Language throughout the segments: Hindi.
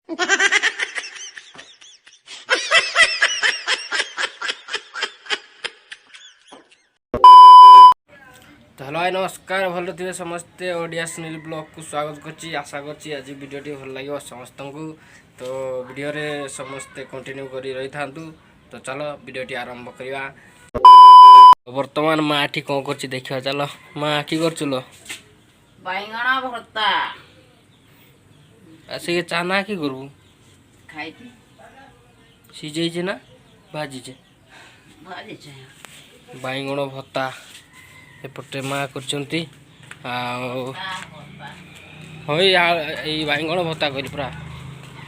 हेलो हाय नमस्कार भल थे समस्ते ओडिया सुनील ब्लॉग को स्वागत करची आशा करची आज वीडियोटी भल लगे समस्त को तो वीडियो रे समस्ते कंटिन्यू करी रही थांतु। तो चलो वीडियोटी आरंभ करवा। वर्तमान माँ टी कौन कर देखा चलो माँ कि कर बैगण भर्ता आसिक चाना कि करू खाई सीझे ना भाजीचे बैगण भत्ता एपटे माँ कर बैगण भत्ता कर पूरा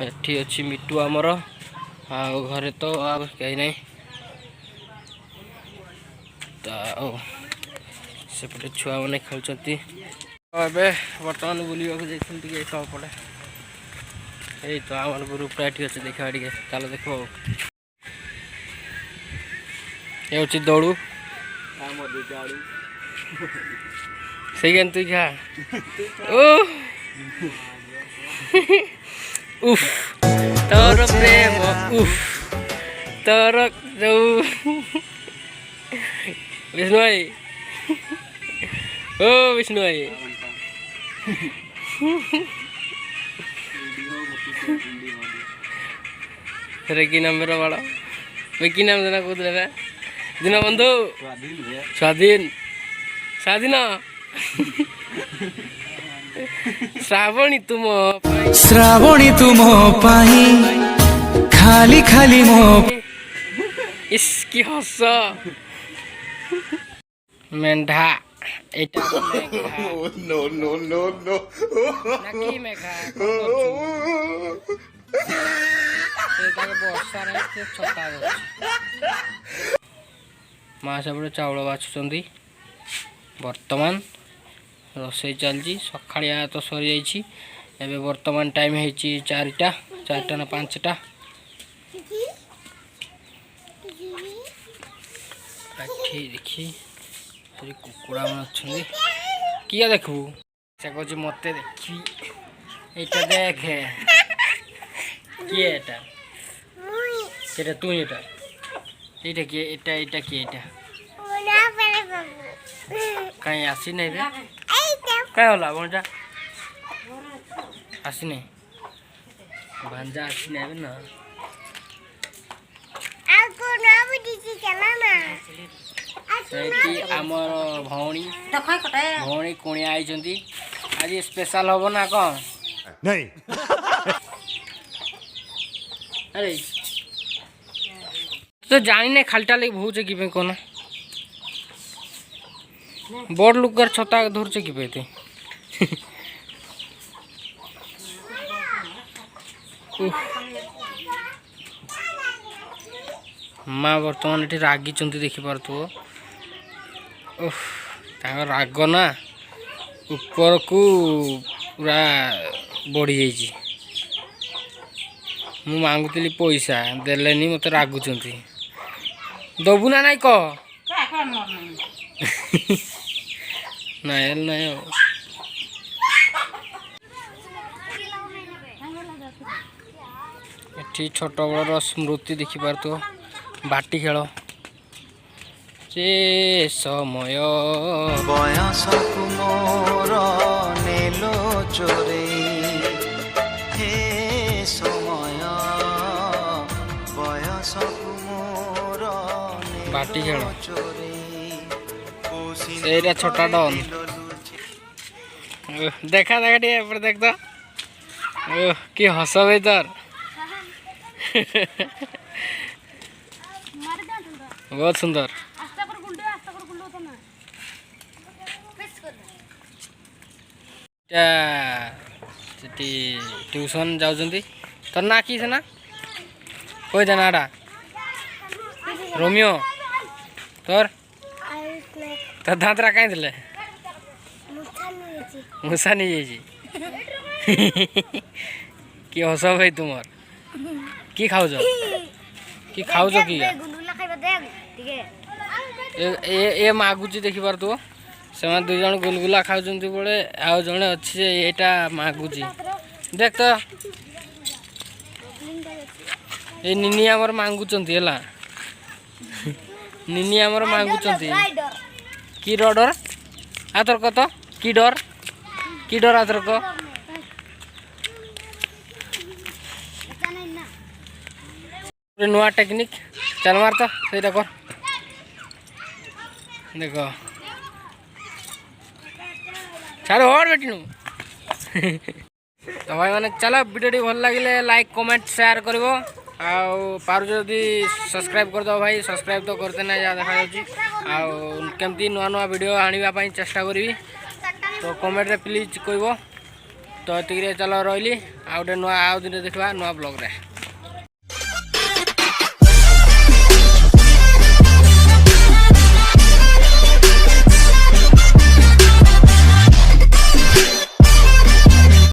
एठी अच्छी मिटू आमर घरे तो कहीं ना सेपटे छुआ मैंने खेलुँच बर्तमान बुलवाक पड़े यही तो आम ग्रुप अच्छे देखा टे चलो देख ये हूँ दौड़ू से तु क्या उफ तोर प्रेम उफ तोर जो विष्णु भाई ओ विष्णु भाई कि नाम मेरा बड़ा भाई कि नाम देना कौन देना दिन बंधु स्वाधीन स्वाधीन श्रावणी तुम खाली खाली मो इसकी हस मेंढा नो नो नो नो माँ सब चाउल बाछुंट बर्तमान रोसे चलती सकाया तो सरी जाइए बर्तमान टाइम है 4टा ना 5टा देखी कुकुड़ा मन अच्छा किए देखू से कह मत देखी ये देख किए ये तु ये किए किए कहीं आसी नहीं रे क्या होला भांजा आसी नहीं भांजा आसी नहीं ना आमर भौणी भौणी कुणिया आई आज स्पेशल हम ना कौन नहीं अरे तो जानी नहीं खालटा लगे भूचे कि कौन बड़ लुकर छता धरचे कि पे माँ बर्तमान ये रागी देखिपार राग ना ऊपर को पूरा बढ़ी जाइए मु मांगुली पैसा देलेनी मत रागुंट दबू ना नाई कह नाई नाई ये छोट बड़ स्मृति देखिपार बाटी खेल से समय बयस कुमोर नेलो चोरे हे समय बयस कुमोर बाटी खेल से छोटा डन देखा देखा टे देख तो कि हस भर बहुत सुंदर ट्यूशन जाऊँगी तोर ना कि ना कोई नाटा रोमियो तोर तो दाँतरा कहीं थे मुसा नहीं कि हस भाई तुम कि खाऊ कि खाऊ कि ए मागुची देखिपार तू से 2 जन गुलगुला खाऊँ बड़े आउ जड़े अच्छे यहाँ मागुची देख तो ए निनी आमर मांगुचंती हला निनी आमर मांगुचंती की डर आतर कत की डर आतर को नुआ टेक्निक चल मार तो से देखो चलो और बेटी नु तो भाई मैंने चलो वीडियो भल लगे लाइक कमेंट शेयर कर जदि सब्सक्राइब कर दो भाई सब्सक्राइब तो करते ना जहाँ देखा केमती नुआ नुआ वीडियो आने चेष्टा करी तो कमेंट रे प्लीज कह तो ये चलो रही आउ नुआ आउ दिन देखा नुआ ब्लॉग रे।